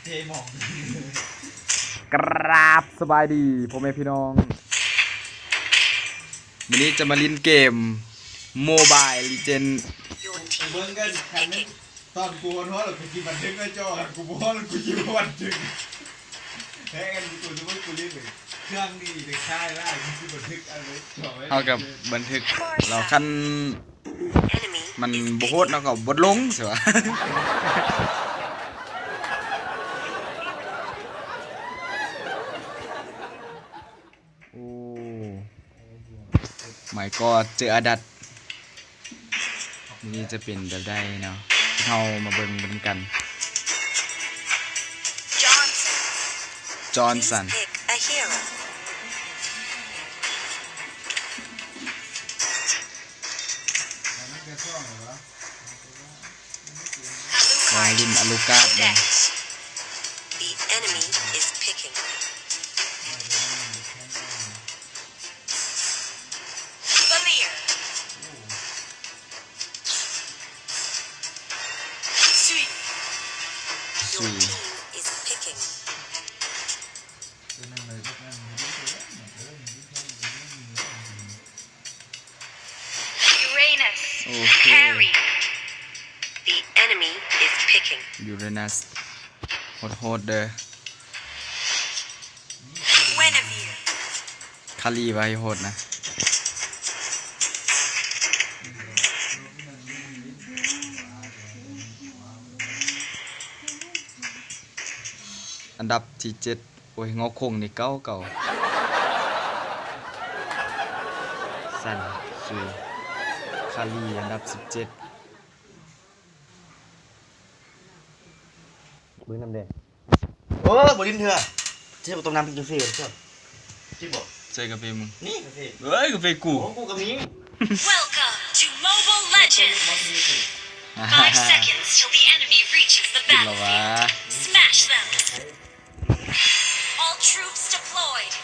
เทหมองกราบสบายดีพ่อแม่พี่น้องวันนี้จะมาเล่นเกม Mobile Legends เบิ้งกันคันนี้ตอนกูวันท้อหรือกูกินบันทึกไม่จ่อกูบอกว่ากูกินบันทึกแท้กันกูจะไม่กูเล่นเลยเครื่องดีเด็กชายได้กูกินบันทึกอะไรจ่อไว้เอากับบันทึกเราคันมันบโคตรแล้วก็บดลงใช่ปะโอ้ไม่ก็เจออดัดนี่จะเป็นแบบใดเนาะเรามาเบิ่งกันจอห์นสันวางลินอลูกาดเลย The enemy is picking. Valier. Sui. Your team is picking. Uranus. Harry. The enemy is picking. Uranus โหดเด้อ Guinevere. คารีไว้โหดนะอันดับที่7โอ้ยงอคงนี่เก่าสันซุยคารีอันดับ17มือน้ำแดงโอ้บรินเถื่อเชื่อต้มน้ำพริกกาแฟเชื่อที่บอก ใส่กาแฟมึง นี่กาแฟ เฮ้ยกาแฟกู โอ้กูกับนี้ Welcome to Mobile Legends. 5 seconds till the enemy reaches the กินแล้ววะ battlefield. Smash them. All troops deployed.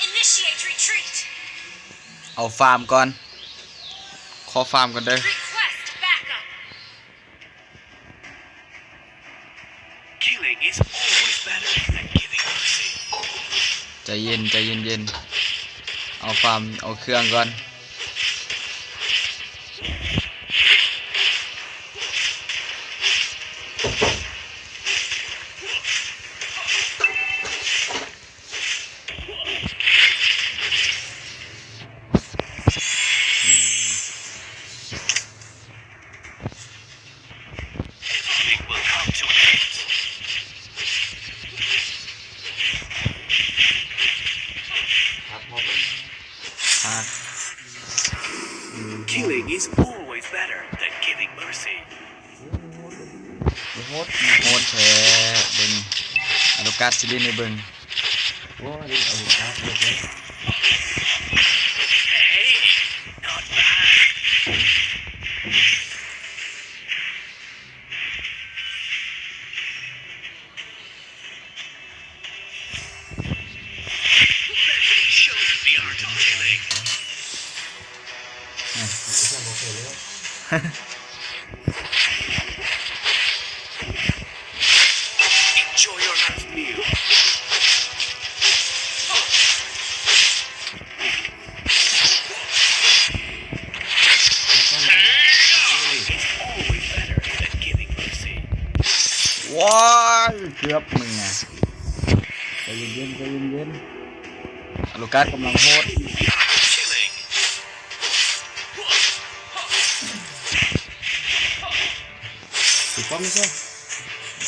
Initiate retreat. เอาฟาร์มก่อนขอฟาร์มก่อนเด้อ Request backup. Killing is always better than giving mercy. ใจเย็นเอาฟาร์มเอาเครื่องก่อนKilling is always better than giving mercy. โหดแท้เบิ่งอลูกาดซิลินในเบิ่ง โอ้ยเอาลูกค้าเยอะเลย Hey, not bad. Let me show you the art of killing. ช่างโอเคเลย Enjoy your last meal. Is always better than giving mercy. ว้ายเกือบมึงอ่ะใจเย็นอลูกาดกำลังโหด The art of killing. ถูกต้องไม่ใช่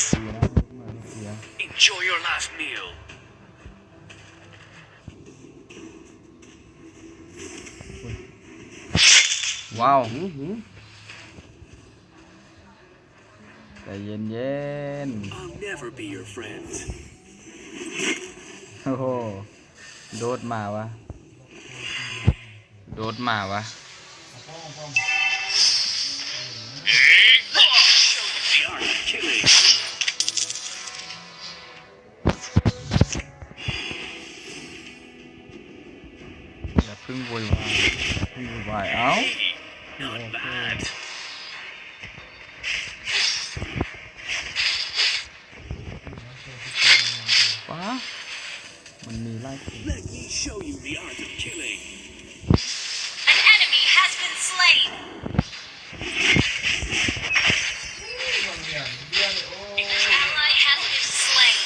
เสีย Enjoy your last meal. ว้าว หืม ใจเย็น I'll never be your friend. โอ้โหโดดมาวะ Show you the art of killing. อย่าเพึ่งโวยวายเอ้า Not bad. ว้ามันมีไล่ตี Let me show you the art of killing. An enemy has been slain. บางอย่างเรื่องโอ้ An ally has been slain.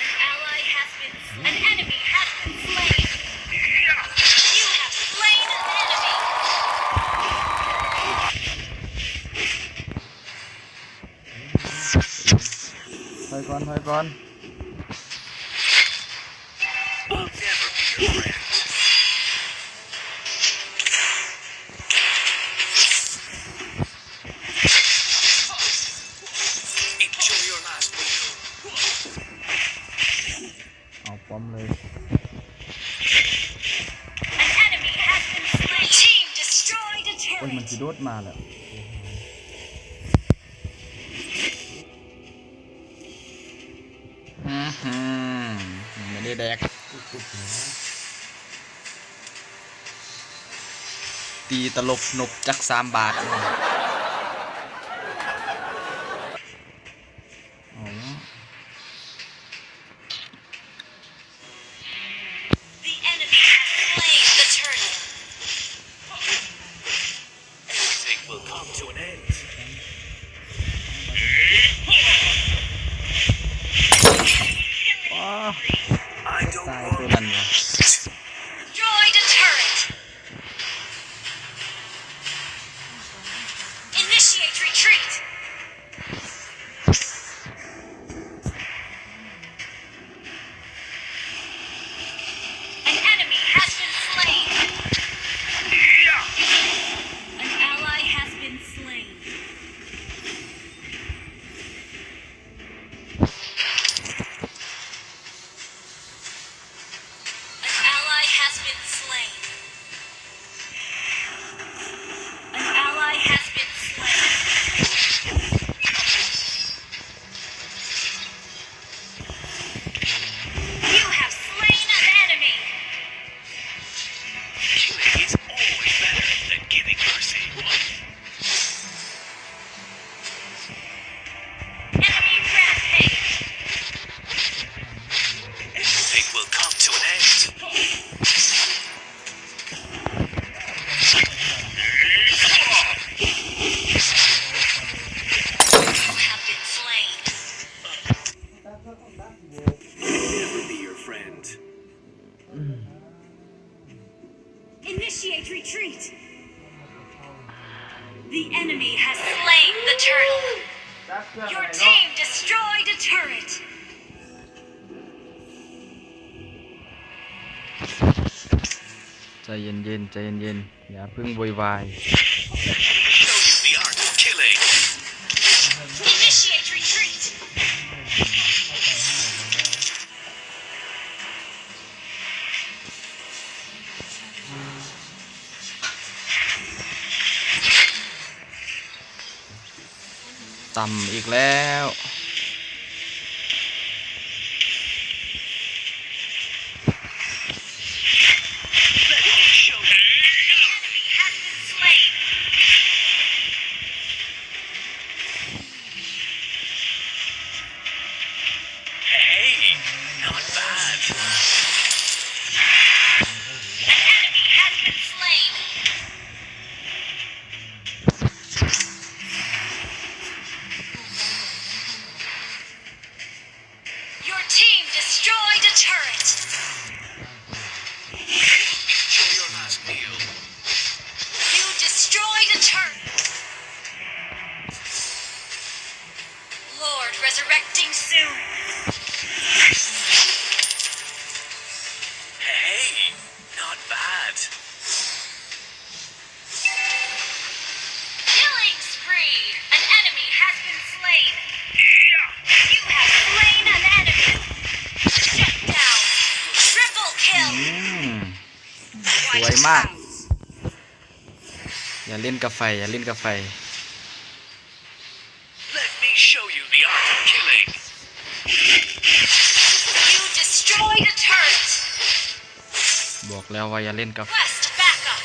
An ally has been. An enemy has been slain. You have slain an enemy. ถอยก่อนถอยก่อน I'll never be your friend. Enjoy your last meal. เอาป้อมเลย An enemy has been slain. Team destroyed a โอ้ยมัน turret. สิโดดมาแล้วไม่ได้แดกตีตลบนบจัก3 บาทเอาละ The enemy has slain the turtle. Everything will come to an end. ว้า I don't ตาย want ตัวนั้นวะ Destroyed a turret. Initiate retreat. An enemy has been slain. An ally has been slain. An ally has been slain. An ally has been slain. You have slain an enemy. killing is always better than giving mercy. Enemy rampage. Everything will come to an end. You have been slain. Never be your friend. Initiate retreat. The enemy has slain the turtle. Your team destroyed a turret. ใจเย็นๆใจเย็นๆอย่าเพิ่งโวยวาย Show you the art of killing. Initiate retreat.ต่ำอีกแล้ว Let me show you. Enemy has been slain. Hey, not bad. An enemy has been slain. Your team destroyed a turret. Enjoy your last meal. You destroyed a turret. Lord resurrecting soon. Hey, not bad. Killing spree. An enemy has been slain. You have slain an enemy. Shut down. Triple kill. สวยมาก อย่าเล่นกับไฟอย่าเล่นกับไฟ Let me show you the art of killing. You destroyed a turret. บอกแล้วว่าอย่าเล่นกับ Quest backup.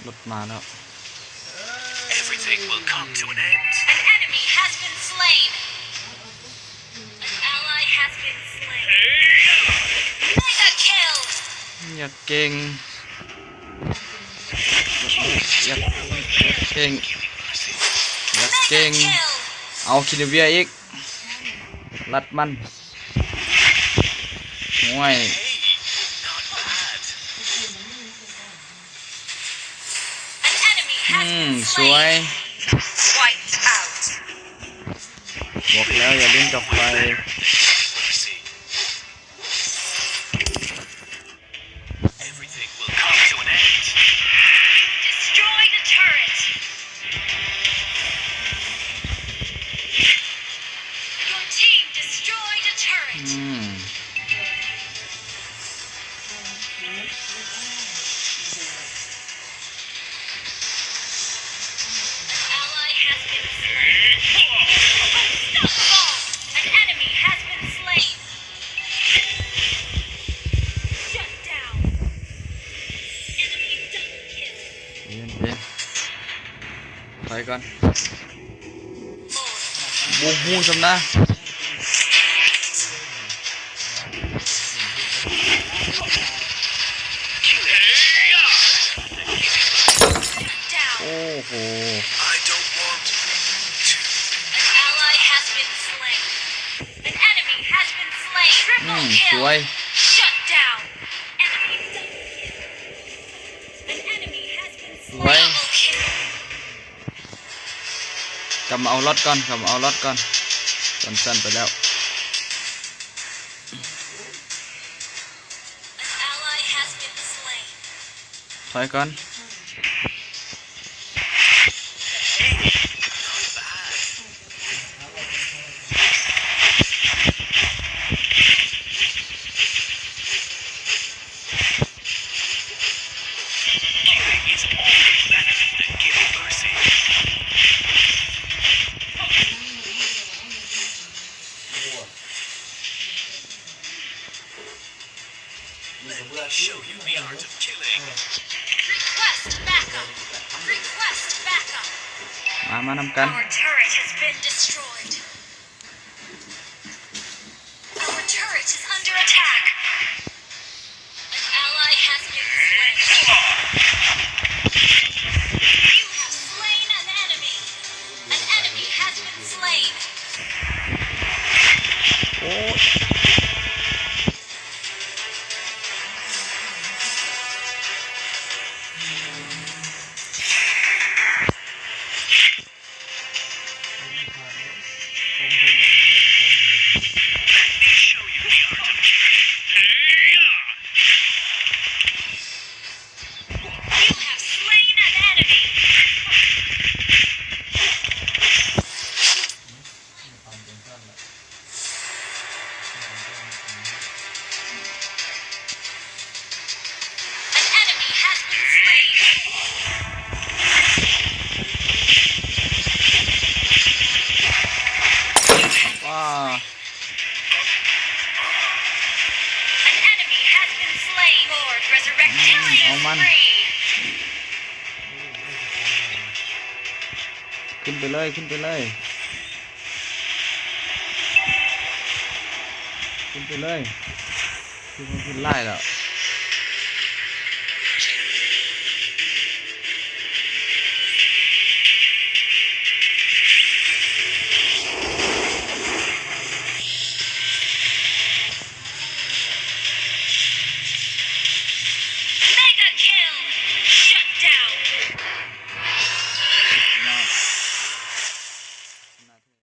รถมาแล้ว Everything will come to an end. An enemy has been slain. An ally has been slain. Mega kill. อย่าเก่งอย่าเก่งอย่าเก่ง Mega kill. เอาคินเวียอีกรัดมันห่วย Not bad. An enemy has been สวย slain. Wiped out. บอกแล้วอย่าเล่นกับไฟ Mercy. Everything will come to an end. Destroy the turret. Your team destroyed a turret. 'An ally has been slain. Unstoppable! An enemy has been slain. Shut down. Enemy double kill. เย็นเย็นไปก่อน Lord. บูฮูสำนะ Down. โอ้โห I don't want to. An ally has been slain. An enemy has been slain. Triple ส kill. วย Shut down. Enemy double kill. An enemy has been slain. Vậy. Double kill. กลับมาเอารถก่อนกลับมาเอารถก่อนสั้นๆไปแล้ว An ally has been slain. ถอยก่อน Killing is always better than giving mercy. Let me show you the art of killing. Request backup. Request backup. มานำกัน Our turret has been destroyed. Our turret is under attack. An ally has been slain. You have slain an enemy. An enemy has been slain. โอ้ย Show you the art of killing. You have slain an enemy. An enemy has been slain. Wow. An enemy has been slain. Lord, resurrect killing oh man. spree. ขึ้นไปเลยขึ้นไปเลยขึ้นไปเลยขึ้นมาขึ้นไล่แล้ว